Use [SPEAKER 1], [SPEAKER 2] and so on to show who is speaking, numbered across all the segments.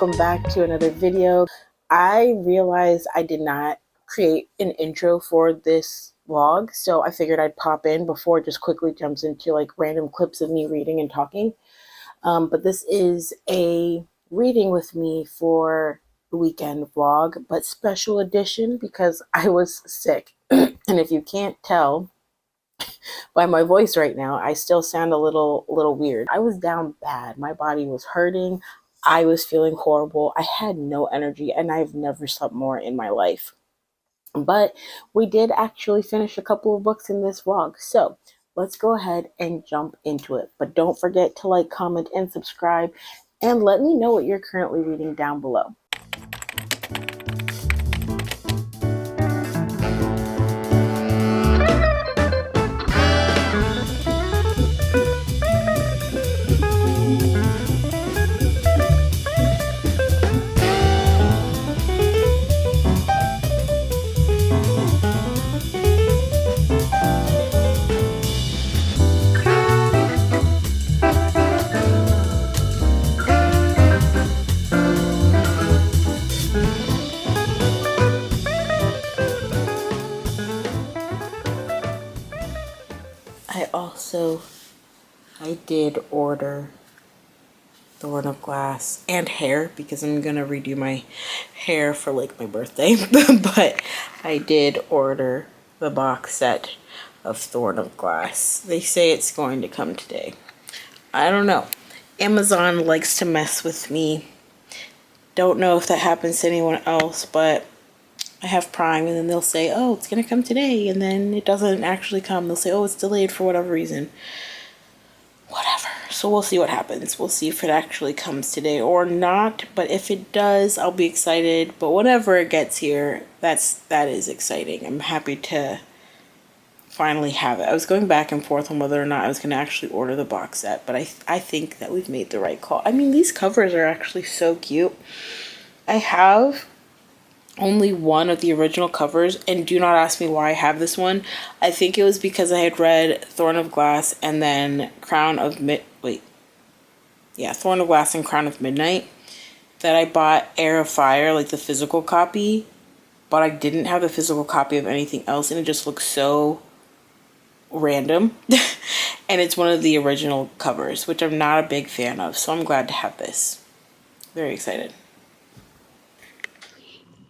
[SPEAKER 1] welcome back to another video. I realized I did not create an intro for this vlog, so I figured I'd pop in before it just quickly jumps into like random clips of me reading and talking. But this is a reading with me for the weekend vlog, but special edition because I was sick. And if you can't tell by my voice right now, I still sound a little weird. I was down bad. My body was hurting. I was feeling horrible. I had no energy, and I've never slept more in my life. But we did actually finish a couple of books in this vlog, so let's go ahead and jump into it. But don't forget to like, comment, and subscribe, and let me know what you're currently reading down below. I did order Thorn of Glass and hair because I'm gonna redo my hair for like my birthday. But I did order the box set of Thorn of Glass. They say it's going to come today. I don't know. Amazon likes to mess with me. Don't know if that happens to anyone else, but I have Prime and then they'll say, oh, it's gonna come today, and then it doesn't actually come. They'll say, oh, it's delayed for whatever reason. Whatever. So we'll see what happens. We'll see if it actually comes today or not. But if it does, I'll be excited. But whenever it gets here, that is exciting. I'm happy to finally have it. I was going back and forth on whether or not I was going to actually order the box set, but I think that we've made the right call. I mean, these covers are actually so cute. I have only one of the original covers, and do not ask me why I have this one. I think it was because I had read Thorn of Glass and then Thorn of Glass and Crown of Midnight, that I bought Heir of Fire, like the physical copy, but I didn't have the physical copy of anything else, and it just looks so random. And it's one of the original covers, which I'm not a big fan of, so I'm glad to have this. Very excited.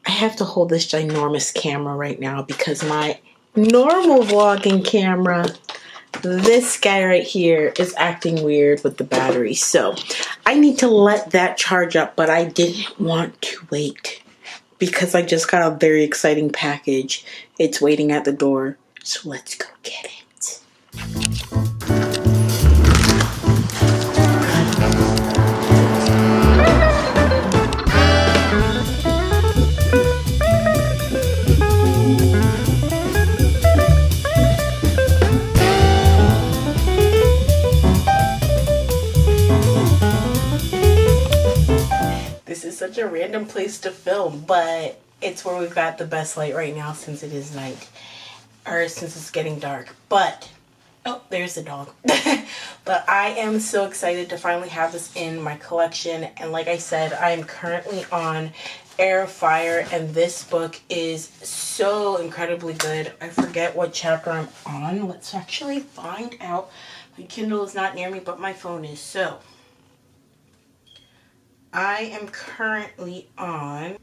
[SPEAKER 1] I have to hold this ginormous camera right now because my normal vlogging camera, this guy right here, is acting weird with the battery. So I need to let that charge up, but I didn't want to wait because I just got a very exciting package. It's waiting at the door. So let's go get it. Such a random place to film, but it's where we've got the best light right now since it is night, or since it's getting dark. But oh, there's the dog. But I am so excited to finally have this in my collection, and like I said, I am currently on Heir of Fire, and this book is so incredibly good. I forget what chapter I'm on. Let's actually find out. My Kindle is not near me, but my phone is. So I am currently on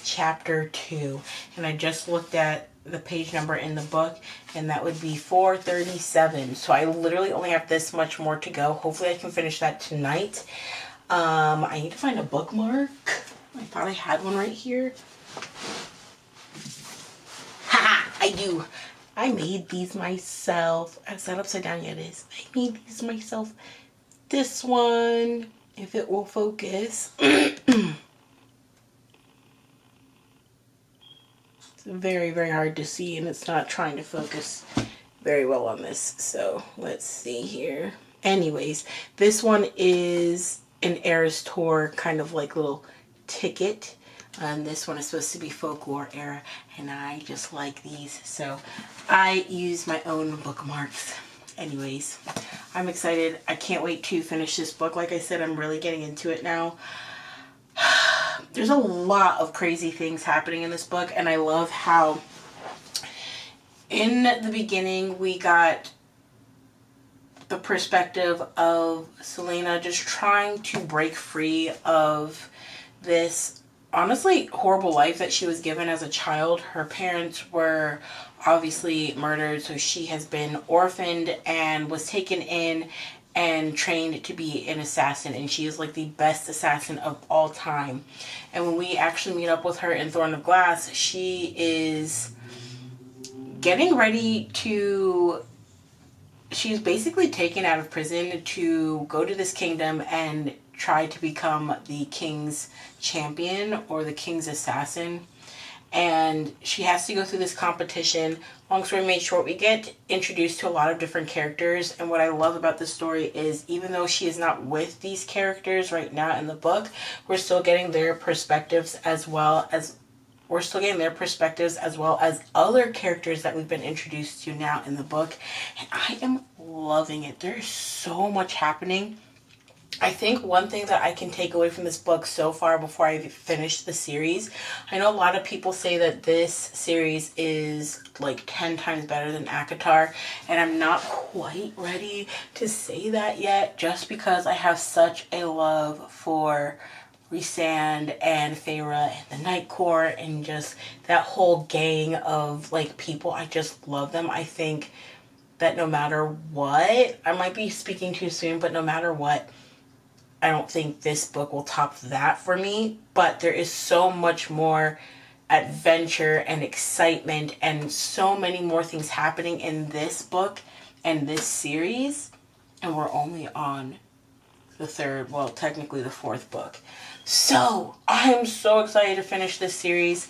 [SPEAKER 1] chapter 2, and I just looked at the page number in the book, and that would be 437. So I literally only have this much more to go. Hopefully I can finish that tonight. I need to find a bookmark. I thought I had one right here. Haha, I do. I made these myself. Is that upside down? Yeah, it is. I made these myself. This one, if it will focus. It's very, very hard to see, and it's not trying to focus very well on this. So let's see here. Anyways, this one is an Eras Tour kind of like little ticket. And this one is supposed to be folklore era, and I just like these, so I use my own bookmarks. Anyways, I'm excited. I can't wait to finish this book. Like I said, I'm really getting into it now. There's a lot of crazy things happening in this book, and I love how in the beginning we got the perspective of Selena just trying to break free of this honestly horrible life that she was given as a child. Her parents were obviously murdered, so she has been orphaned and was taken in and trained to be an assassin, and she is like the best assassin of all time. And when we actually meet up with her in Thorn of Glass, she is getting ready to, she's basically taken out of prison to go to this kingdom and try to become the king's champion or the king's assassin. And she has to go through this competition. Long story made short, we get introduced to a lot of different characters, and what I love about this story is even though she is not with these characters right now in the book, we're still getting their perspectives as well as other characters that we've been introduced to now in the book. And I am loving it. There's so much happening. I think one thing that I can take away from this book so far before I finish the series, I know a lot of people say that this series is like 10 times better than ACOTAR, and I'm not quite ready to say that yet, just because I have such a love for Rhysand and Feyre and the Night Court and just that whole gang of like people. I just love them. I think that no matter what, I might be speaking too soon, but no matter what, I don't think this book will top that for me. But there is so much more adventure and excitement and so many more things happening in this book and this series. And we're only on the third, well, technically the fourth book. So I'm so excited to finish this series,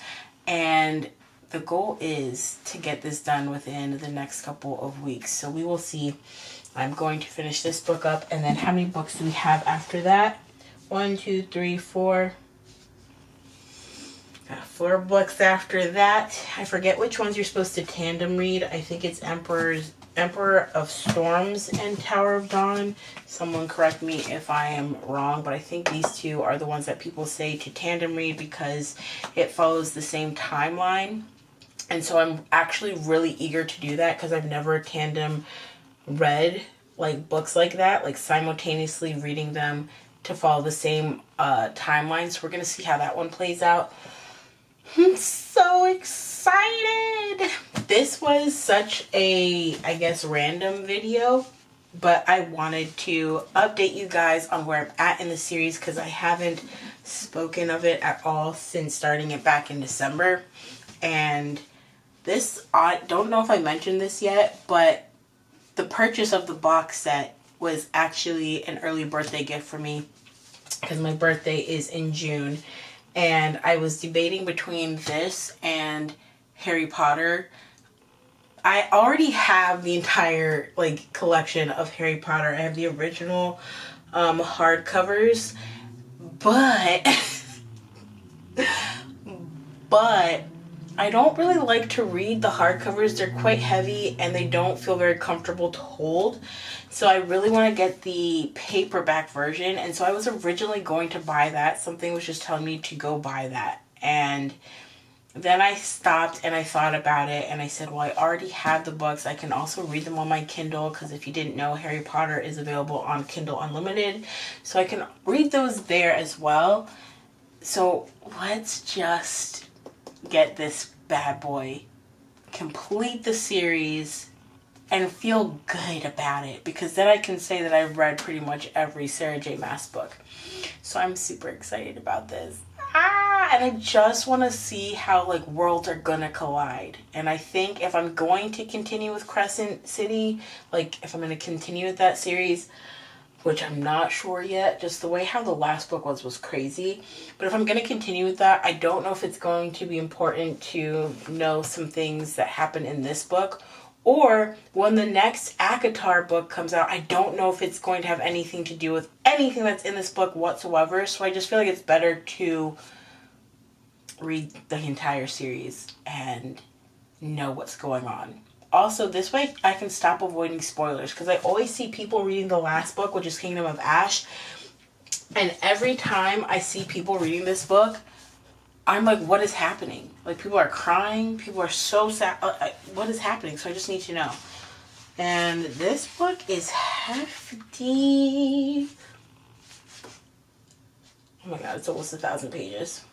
[SPEAKER 1] and the goal is to get this done within the next couple of weeks. So we will see. I'm going to finish this book up, and then how many books do we have after that? 1, 2, 3, 4. Got 4 books after that. I forget which ones you're supposed to tandem read. I think it's Emperor of Storms and Tower of Dawn. Someone correct me if I am wrong, but I think these two are the ones that people say to tandem read because it follows the same timeline. And so I'm actually really eager to do that because I've never tandem read like books like that, like simultaneously reading them to follow the same timeline. So we're going to see how that one plays out. I'm so excited. This was such a, I guess, random video, but I wanted to update you guys on where I'm at in the series because I haven't spoken of it at all since starting it back in December. And this, I don't know if I mentioned this yet, but the purchase of the box set was actually an early birthday gift for me because my birthday is in June. And I was debating between this and Harry Potter. I already have the entire like collection of Harry Potter. I have the original hardcovers, but I don't really like to read the hardcovers. They're quite heavy and they don't feel very comfortable to hold. So I really want to get the paperback version. And so I was originally going to buy that. Something was just telling me to go buy that. And then I stopped and I thought about it and I said, well, I already have the books. I can also read them on my Kindle because if you didn't know, Harry Potter is available on Kindle Unlimited. So I can read those there as well. So let's just get this bad boy, complete the series, and feel good about it, because then I can say that I've read pretty much every Sarah J. Maas book. So I'm super excited about this. And I just want to see how like worlds are gonna collide. And I think if I'm going to continue with Crescent City, like if I'm going to continue with that series, which I'm not sure yet, just the way how the last book was crazy. But if I'm going to continue with that, I don't know if it's going to be important to know some things that happen in this book. Or when the next ACOTAR book comes out, I don't know if it's going to have anything to do with anything that's in this book whatsoever. So I just feel like it's better to read the entire series and know what's going on. also this way I can stop avoiding spoilers, because I always see people reading the last book, which is Kingdom of Ash, and every time I see people reading this book, I'm like, what is happening? Like, people are crying, people are so sad. What is happening? So I just need to know. And this book is hefty. Oh my god, it's almost 1,000 pages.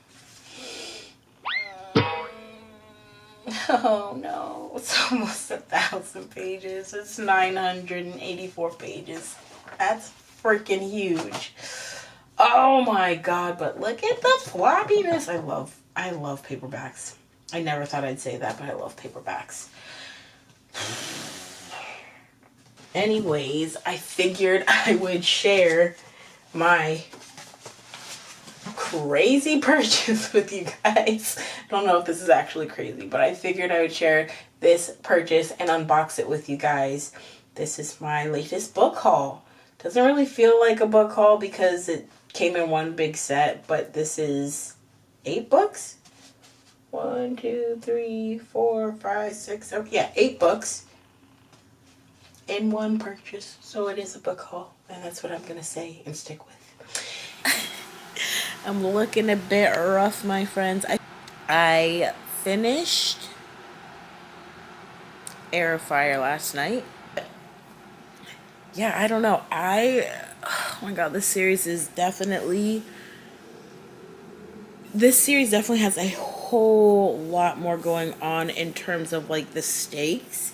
[SPEAKER 1] Oh no, it's almost 1,000 pages. It's 984 pages. That's freaking huge. Oh my god, but look at the floppiness. I love paperbacks. I never thought I'd say that, but I love paperbacks. Anyways, I figured I would share my crazy purchase with you guys. I don't know if this is actually crazy, but I figured I would share this purchase and unbox it with you guys. This is my latest book haul. Doesn't really feel like a book haul because it came in one big set, but this is 8 books. 1, 2, 3, 4, 5, 6, 7, yeah, 8 books in one purchase. So it is a book haul, and that's what I'm gonna say and stick with. I'm looking a bit rough, my friends. I finished Heir of Fire last night. Yeah, I don't know. Oh my god, this series definitely has a whole lot more going on in terms of like the stakes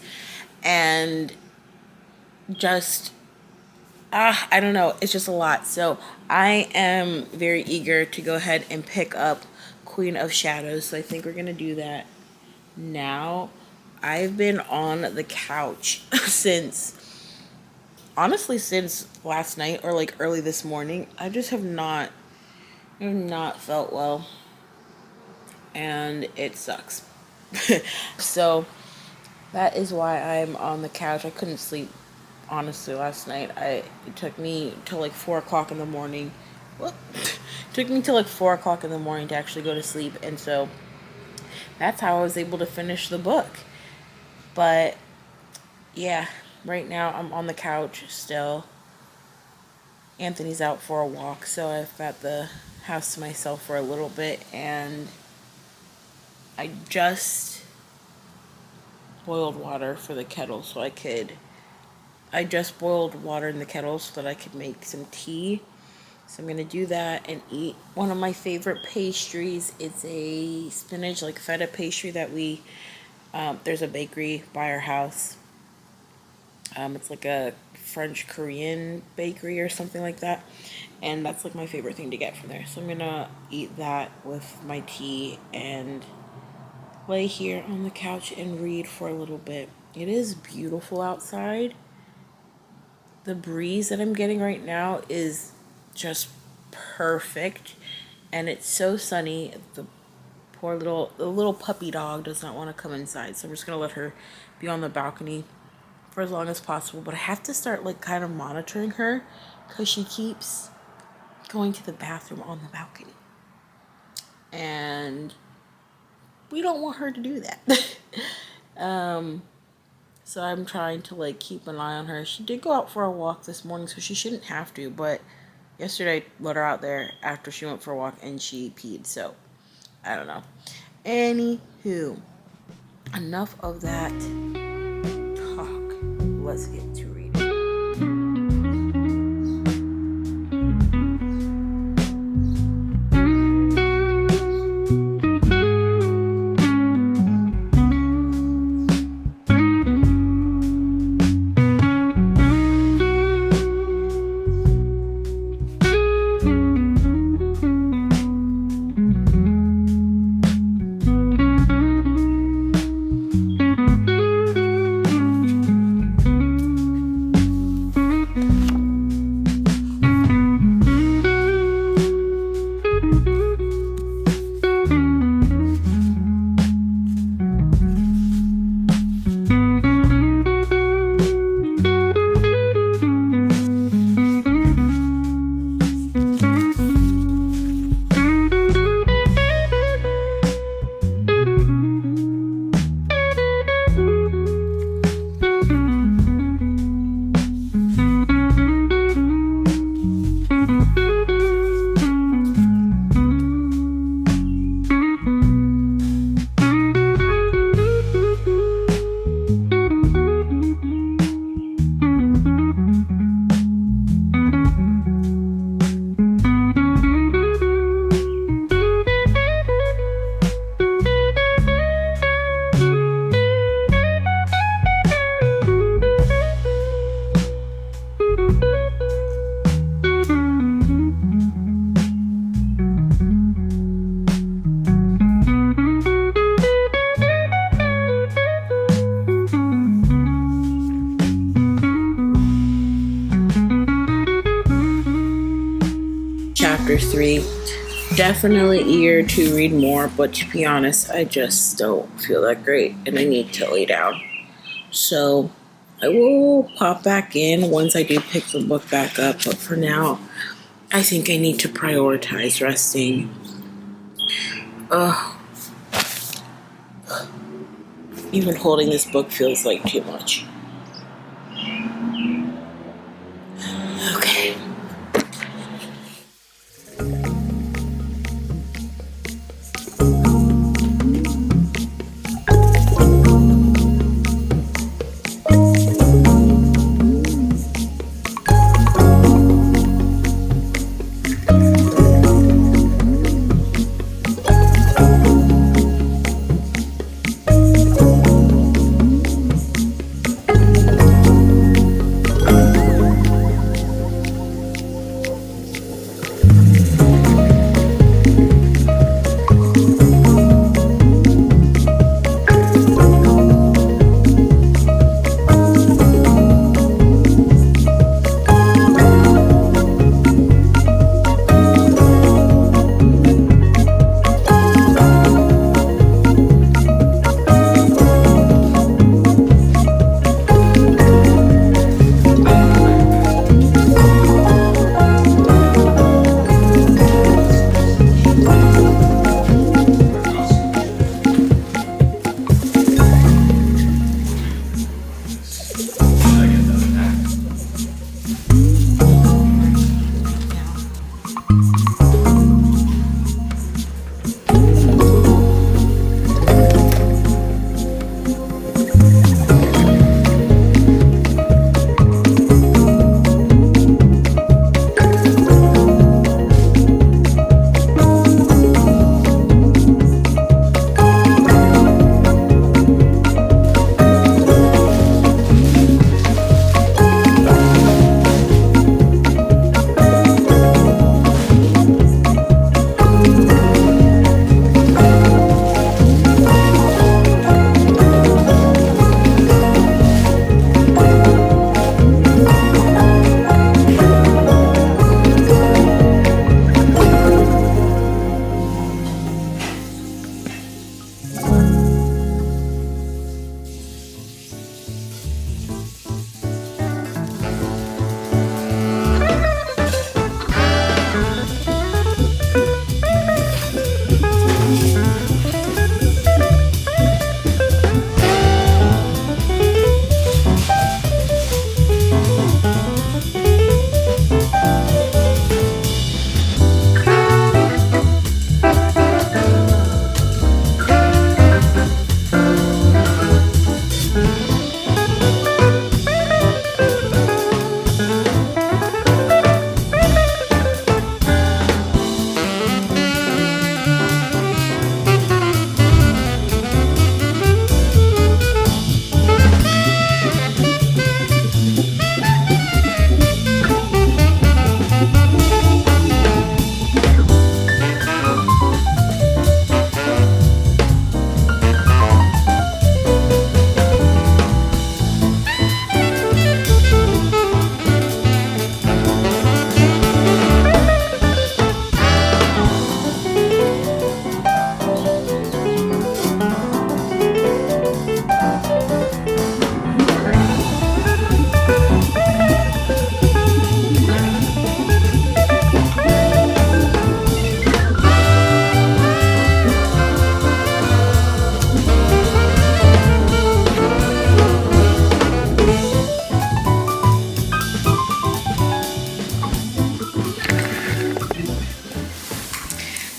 [SPEAKER 1] and just I don't know, it's just a lot. So I am very eager to go ahead and pick up Queen of Shadows. So I think we're gonna do that now. I've been on the couch since last night or like early this morning. I just have not felt well, and it sucks. So that is why I'm on the couch. I couldn't sleep, honestly, last night. It took me till like 4 o'clock in the morning. It took me till like 4 o'clock in the morning to actually go to sleep, and so that's how I was able to finish the book. But yeah, right now I'm on the couch still. Anthony's out for a walk, so I've got the house to myself for a little bit, and I just boiled water for the kettle so I just boiled water in the kettle so that I could make some tea. So I'm going to do that and eat one of my favorite pastries. It's a spinach like feta pastry that there's a bakery by our house. It's like a French Korean bakery or something like that. And that's like my favorite thing to get from there. So I'm going to eat that with my tea and lay here on the couch and read for a little bit. It is beautiful outside. The breeze that I'm getting right now is just perfect, and it's so sunny. The little puppy dog does not want to come inside, so I'm just gonna let her be on the balcony for as long as possible. But I have to start like kind of monitoring her because she keeps going to the bathroom on the balcony, and we don't want her to do that. So I'm trying to like keep an eye on her. She did go out for a walk this morning, so she shouldn't have to, but yesterday I let her out there after she went for a walk and she peed, so I don't know. Anywho, enough of that talk. Let's get to reading. chapter 3. Definitely eager to read more, but to be honest, I just don't feel that great and I need to lay down. So I will pop back in once I do pick the book back up, but for now, I think I need to prioritize resting. Even holding this book feels like too much. Okay.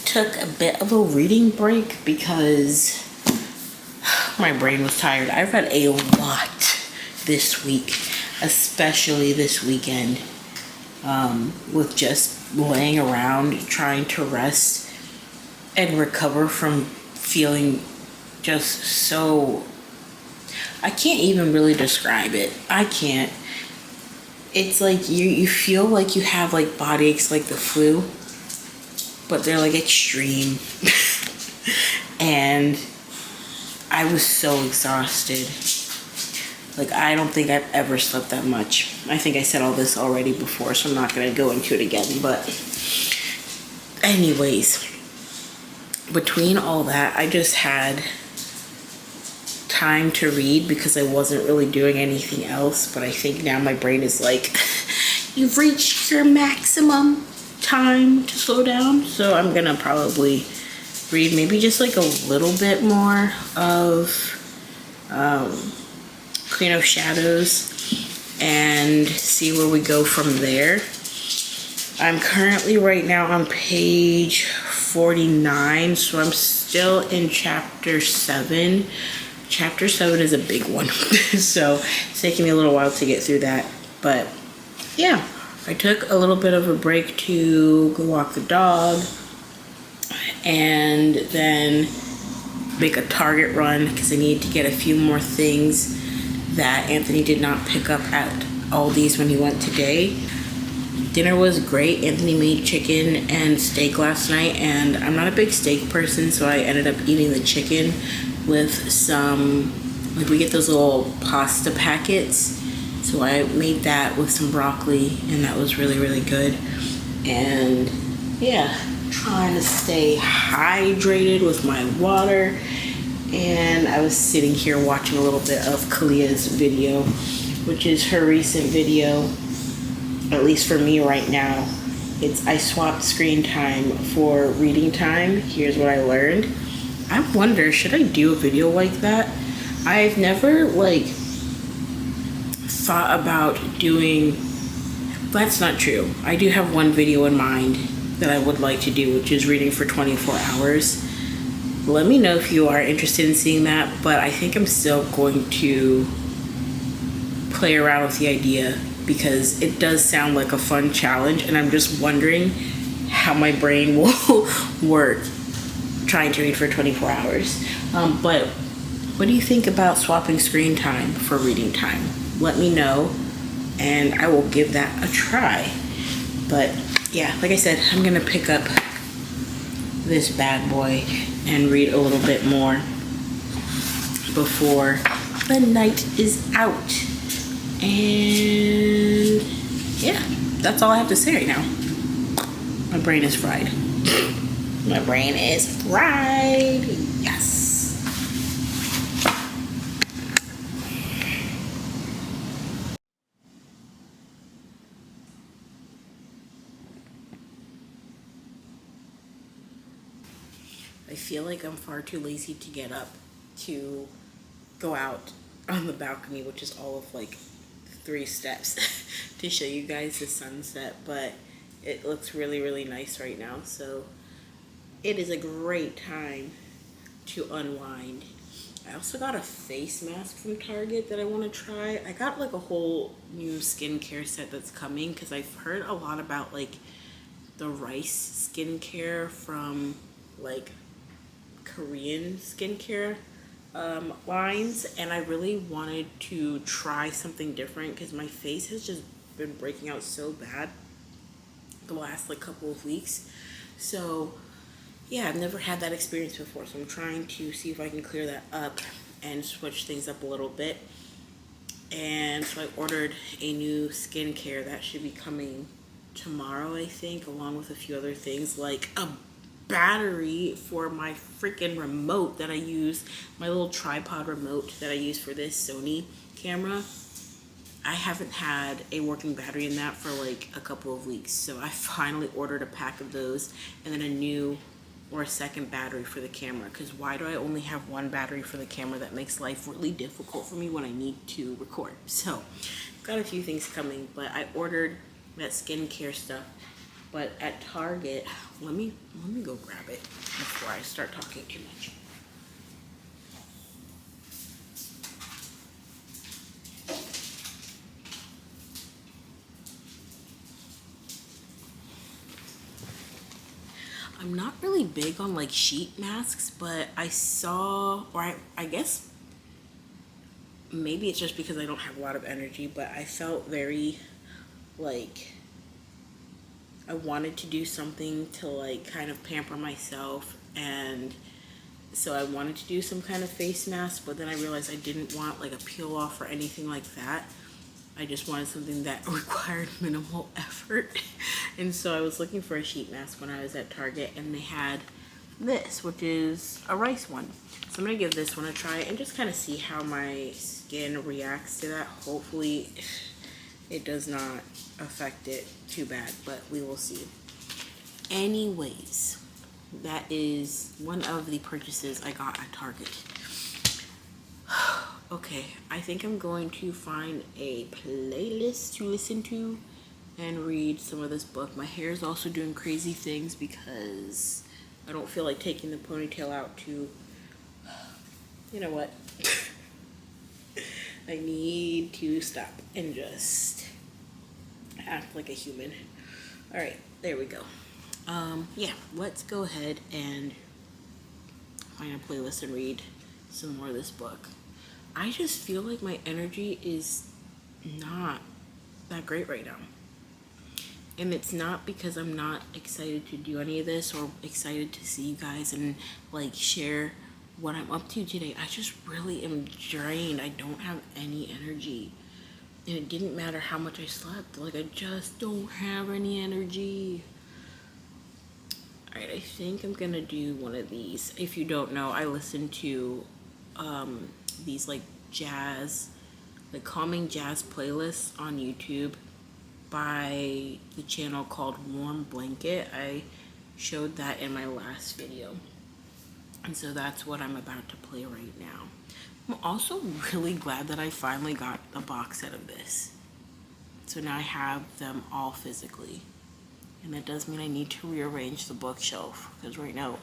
[SPEAKER 1] Took a bit of a reading break because my brain was tired. I read a lot this week, especially this weekend, with just laying around trying to rest and recover from feeling just so, I can't even really describe it. I can't. It's like you feel like you have like body aches like the flu, but they're like extreme. And I was so exhausted. Like, I don't think I've ever slept that much. I think I said all this already before, so I'm not going to go into it again. But anyways, between all that, I just had time to read because I wasn't really doing anything else. But I think now my brain is like, you've reached your maximum time to slow down. So I'm gonna probably read maybe just like a little bit more of Queen of Shadows and see where we go from there. I'm currently right now on page 49, so I'm still in chapter 7. Chapter 7 is a big one, so it's taking me a little while to get through that. But yeah, I took a little bit of a break to go walk the dog and then make a Target run because I need to get a few more things that Anthony did not pick up at Aldi's when he went today. Dinner was great. Anthony made chicken and steak last night, and I'm not a big steak person, so I ended up eating the chicken with some, like, we get those little pasta packets, so I made that with some broccoli, and that was really, really good. And yeah, trying to stay hydrated with my water. And I was sitting here watching a little bit of Kalia's video, which is her recent video. At least for me right now, it's I swapped screen time for reading time. Here's what I learned. I wonder, should I do a video like that? I've never like thought about doing, that's not true. I do have one video in mind that I would like to do, which is reading for 24 hours. Let me know if you are interested in seeing that, but I think I'm still going to play around with the idea because it does sound like a fun challenge, and I'm just wondering how my brain will work trying to read for 24 hours. But what do you think about swapping screen time for reading time? Let me know, and I will give that a try. But yeah, like I said, I'm gonna pick up this bad boy and read a little bit more before the night is out. And yeah, that's all I have to say right now. My brain is fried. My brain is fried. Yes. I feel like I'm far too lazy to get up to go out on the balcony, which is all of like 3 steps to show you guys the sunset, but it looks really, really nice right now, so it is a great time to unwind. I also got a face mask from Target that I want to try. I got like a whole new skincare set that's coming because I've heard a lot about like the rice skincare from like Korean skincare lines, and I really wanted to try something different because my face has just been breaking out so bad the last like couple of weeks. So yeah, I've never had that experience before, so I'm trying to see if I can clear that up and switch things up a little bit. And so I ordered a new skincare that should be coming tomorrow, I think, along with a few other things like a battery for my freaking remote that I use, my little tripod remote that I use for this Sony camera. I haven't had a working battery in that for like a couple of weeks, so I finally ordered a pack of those, and then a new or a second battery for the camera, because why do I only have one battery for the camera? That makes life really difficult for me when I need to record. So I've got a few things coming, but I ordered that skincare stuff. But at Target, let me go grab it before I start talking too much. I'm not really big on like sheet masks, but I saw, or I guess maybe it's just because I don't have a lot of energy, but I felt very like I wanted to do something to like kind of pamper myself, and so I wanted to do some kind of face mask, but then I realized I didn't want like a peel off or anything like that. I just wanted something that required minimal effort. And so I was looking for a sheet mask when I was at Target, and they had this, which is a rice one. So I'm gonna give this one a try and just kind of see how my skin reacts to that. Hopefully it does not affect it too bad, but we will see. Anyways, that is one of the purchases I got at Target. Okay, I think I'm going to find a playlist to listen to and read some of this book. My hair is also doing crazy things because I don't feel like taking the ponytail out to, you know what? I need to stop and just act like a human. All right, there we go. Yeah, let's go ahead and find a playlist and read some more of this book. I just feel like my energy is not that great right now. And it's not because I'm not excited to do any of this or excited to see you guys and like share what I'm up to today. I just really am drained. I don't have any energy. And it didn't matter how much I slept. Like, I just don't have any energy. Alright, I think I'm gonna do one of these. If you don't know, I listen to these like jazz, like calming jazz playlists on YouTube by the channel called Warm Blanket. I showed that in my last video. And so that's what I'm about to play right now. I'm also really glad that I finally got the box set of this. So now I have them all physically. And that does mean I need to rearrange the bookshelf, because right now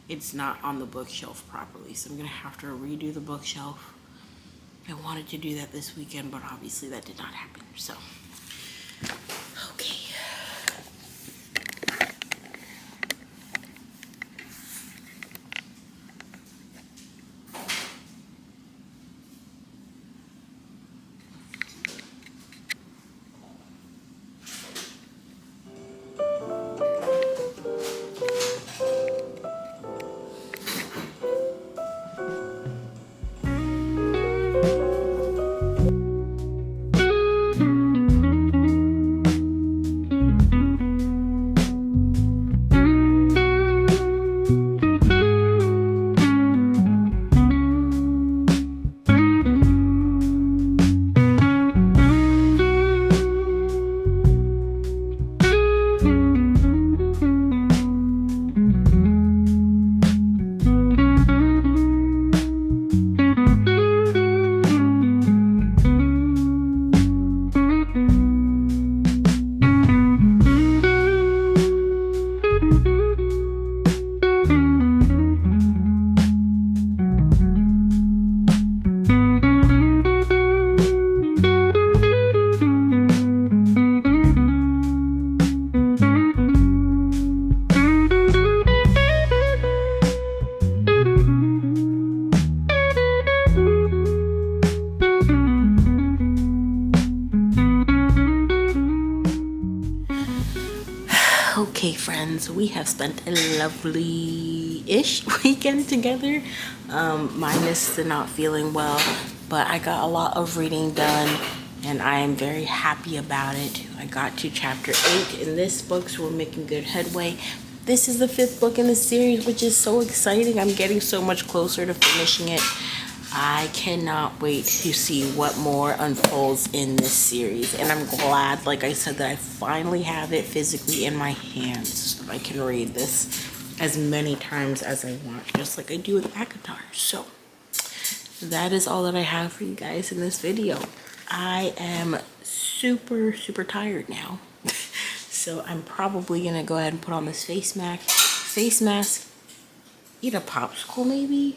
[SPEAKER 1] it's not on the bookshelf properly. So I'm gonna have to redo the bookshelf. I wanted to do that this weekend, but obviously that did not happen. So, okay. Okay, friends, we have spent a lovely-ish weekend together, minus the not feeling well, but I got a lot of reading done, and I am very happy about it. I got to chapter 8 in this book, so we're making good headway. This is the 5th book in the series, which is so exciting. I'm getting so much closer to finishing it. I cannot wait to see what more unfolds in this series. And I'm glad, like I said, that I finally have it physically in my hands so that I can read this as many times as I want, just like I do with ACOTAR. So that is all that I have for you guys in this video. I am super tired now. So I'm probably gonna go ahead and put on this face mask, eat a popsicle maybe,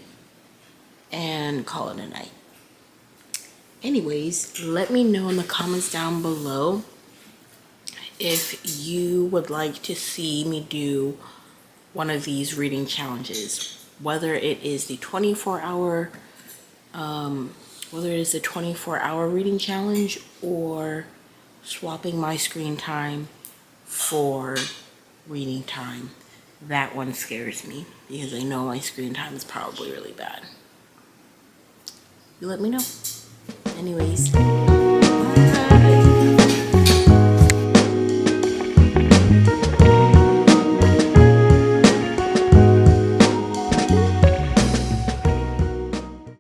[SPEAKER 1] and call it a night. Anyways, let me know in the comments down below if you would like to see me do one of these reading challenges, whether it is the 24-hour reading challenge or swapping my screen time for reading time. That one scares me because I know my screen time is probably really bad. You let me know. Anyways.